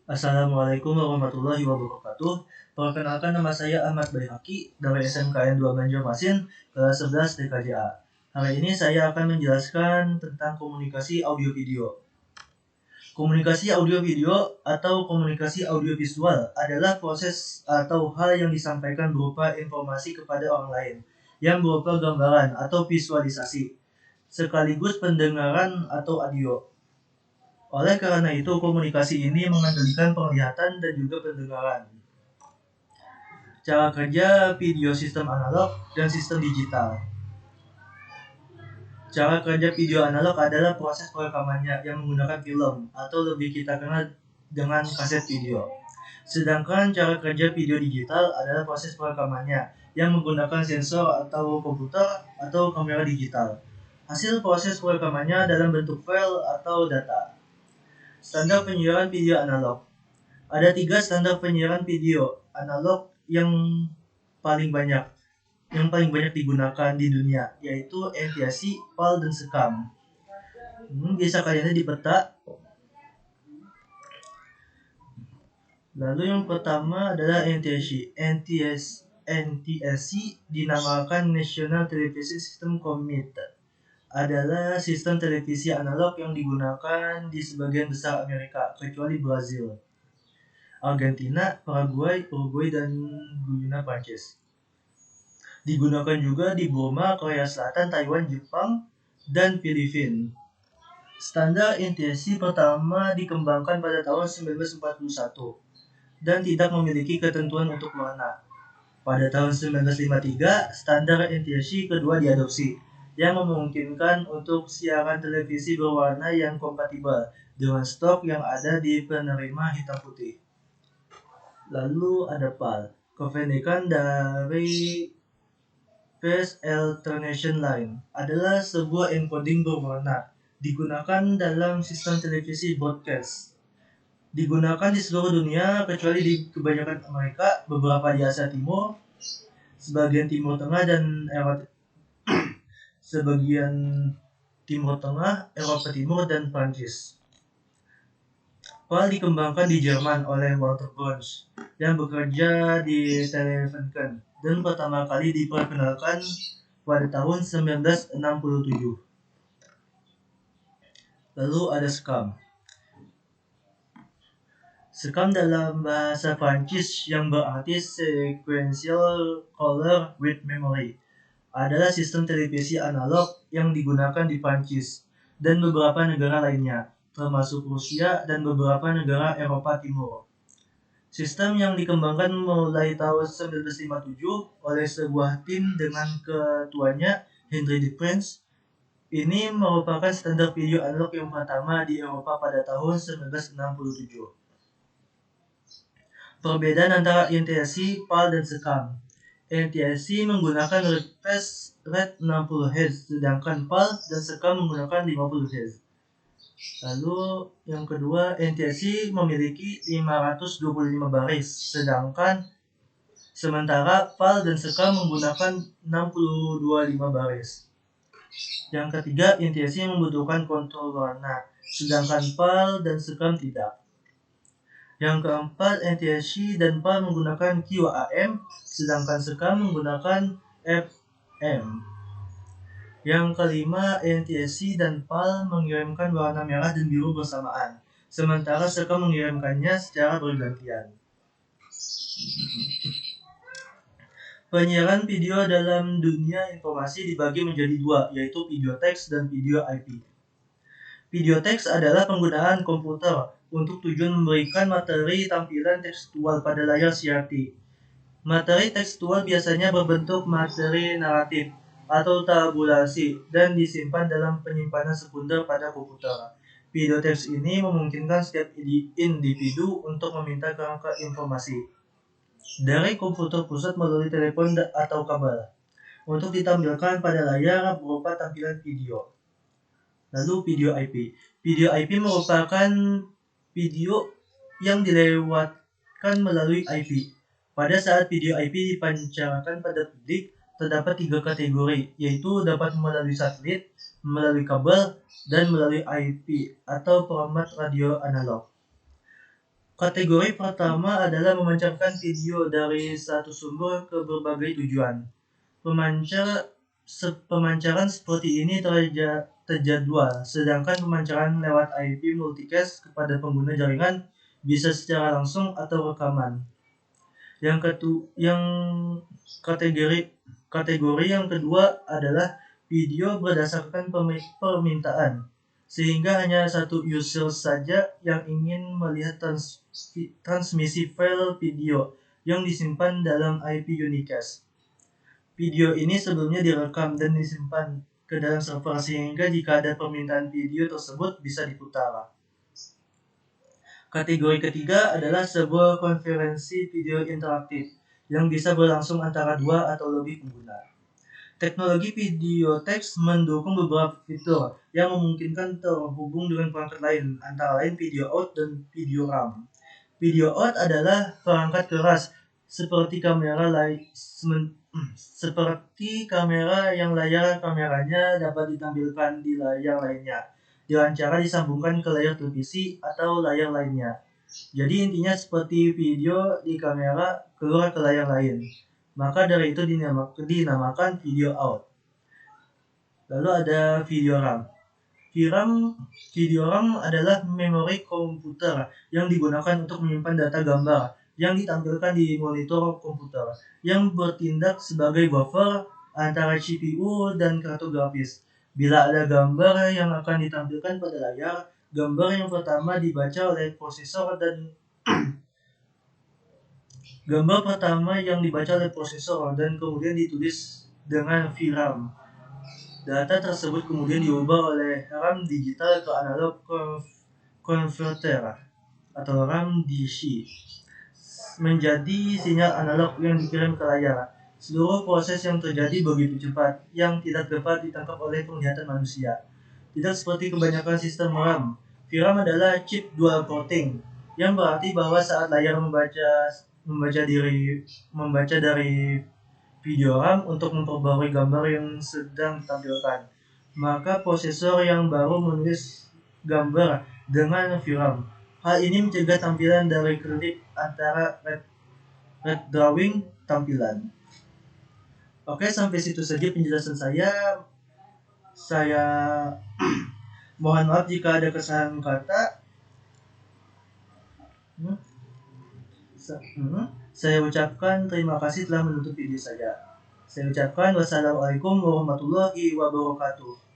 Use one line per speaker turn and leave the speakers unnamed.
Assalamualaikum warahmatullahi wabarakatuh. Perkenalkan, nama saya Ahmad Baihaqi dari SMKN 2 Banjarmasin, kelas 11 TKJA. Hari ini saya akan menjelaskan tentang komunikasi audio video. Komunikasi audio video atau komunikasi audiovisual adalah proses atau hal yang disampaikan berupa informasi kepada orang lain yang berupa gambaran atau visualisasi, sekaligus pendengaran atau audio. Oleh karena itu, komunikasi ini mengendalikan penglihatan dan juga pendengaran. Cara kerja video sistem analog dan sistem digital. Cara kerja video analog adalah proses perekamannya yang menggunakan film atau lebih kita kenal dengan kaset video. Sedangkan cara kerja video digital adalah proses perekamannya yang menggunakan sensor atau komputer atau kamera digital. Hasil proses perekamannya dalam bentuk file atau data. Standar penyiaran video analog. Ada 3 standar penyiaran video analog yang paling banyak digunakan di dunia, yaitu NTSC, PAL, dan SECAM. Bisa kalian lihat di peta. Lalu yang pertama adalah NTSC. NTSC dinamakan National Television System Committee. Adalah sistem televisi analog yang digunakan di sebagian besar Amerika, kecuali Brazil, Argentina, Paraguay, Uruguay, dan Guyana Prancis. Digunakan juga di Burma, Korea Selatan, Taiwan, Jepang, dan Filipina. Standar NTSC pertama dikembangkan pada tahun 1941 dan tidak memiliki ketentuan untuk warna. Pada tahun 1953, standar NTSC kedua diadopsi, yang memungkinkan untuk siaran televisi berwarna yang kompatibel dengan stok yang ada di penerima hitam putih. Lalu ada PAL, kependekan dari Phase Alternation Line, adalah sebuah encoding berwarna, digunakan dalam sistem televisi broadcast. Digunakan di seluruh dunia kecuali di kebanyakan Amerika, beberapa di Asia Timur, sebagian Timur Tengah, dan Eropa Timur, dan Prancis. PAL dikembangkan di Jerman oleh Walter Burns yang bekerja di Telefunken dan pertama kali diperkenalkan pada tahun 1967. Lalu ada SECAM. SECAM dalam bahasa Prancis yang berarti Sequential Color with Memory adalah sistem televisi analog yang digunakan di Prancis dan beberapa negara lainnya, termasuk Rusia dan beberapa negara Eropa Timur. Sistem yang dikembangkan mulai tahun 1957 oleh sebuah tim dengan ketuanya Henry de Prince. Ini merupakan standar video analog yang pertama di Eropa pada tahun 1967. Perbedaan antara NTSC, PAL, dan SECAM. NTSC menggunakan refresh rate 60 Hz, sedangkan PAL dan SECAM menggunakan 50 Hz. Lalu yang kedua, NTSC memiliki 525 baris, sementara PAL dan SECAM menggunakan 625 baris. Yang ketiga, NTSC membutuhkan kontrol warna, sedangkan PAL dan SECAM tidak. Yang keempat, NTSC dan PAL menggunakan QAM, sedangkan SECAM menggunakan FM. Yang kelima, NTSC dan PAL mengirimkan warna merah dan biru bersamaan, sementara SECAM mengirimkannya secara bergantian. Penyiaran video dalam dunia informasi dibagi menjadi dua, yaitu video teks dan video IP. Video teks adalah penggunaan komputer untuk tujuan memberikan materi tampilan tekstual pada layar CRT. Materi tekstual biasanya berbentuk materi naratif atau tabulasi dan disimpan dalam penyimpanan sekunder pada komputer. Video teks ini memungkinkan setiap individu untuk meminta kerangka informasi dari komputer pusat melalui telepon atau kabel untuk ditampilkan pada layar berupa tampilan video. Lalu video IP. Video IP merupakan video yang dilewatkan melalui IP. Pada saat video IP dipancarkan pada publik, terdapat 3 kategori, yaitu dapat melalui satelit, melalui kabel, dan melalui IP atau format radio analog. Kategori pertama adalah memancarkan video dari satu sumber ke berbagai tujuan. Pemancaran seperti ini terjadwal, sedangkan pemancaran lewat IP multicast kepada pengguna jaringan bisa secara langsung atau rekaman. Yang kategori yang kedua adalah video berdasarkan permintaan, sehingga hanya satu user saja yang ingin melihat transmisi file video yang disimpan dalam IP unicast. Video ini sebelumnya direkam dan disimpan ke dalam server sehingga jika ada permintaan video tersebut bisa diputar. Kategori ketiga adalah sebuah konferensi video interaktif yang bisa berlangsung antara dua atau lebih pengguna. Teknologi video teks mendukung beberapa fitur yang memungkinkan terhubung dengan perangkat lain, antara lain video out dan video RAM. Video out adalah perangkat keras seperti kamera yang layar kameranya dapat ditampilkan di layar lainnya dengan cara disambungkan ke layar televisi atau layar lainnya. Jadi intinya seperti video di kamera keluar ke layar lain. Maka dari itu dinamakan video out. Lalu ada video RAM. Video RAM adalah memori komputer yang digunakan untuk menyimpan data gambar yang ditampilkan di monitor komputer, yang bertindak sebagai buffer antara CPU dan kartu grafis. Bila ada gambar yang akan ditampilkan pada layar, gambar yang pertama dibaca oleh prosesor dan kemudian ditulis dengan VRAM. Data tersebut kemudian diubah oleh RAM digital ke analog converter atau RAM DC menjadi sinyal analog yang dikirim ke layar. Seluruh proses yang terjadi begitu cepat, yang tidak dapat ditangkap oleh penglihatan manusia. Tidak seperti kebanyakan sistem RAM. VRAM adalah chip dual porting, yang berarti bahwa saat layar membaca dari video RAM untuk memperbarui gambar yang sedang ditampilkan, maka prosesor yang baru menulis gambar dengan VRAM. Hal ini mencegah tampilan dari kredit antara red drawing tampilan. Oke, sampai situ saja penjelasan saya. Saya mohon maaf jika ada kesalahan kata. Saya ucapkan terima kasih telah menonton video saya. Saya ucapkan wassalamualaikum warahmatullahi wabarakatuh.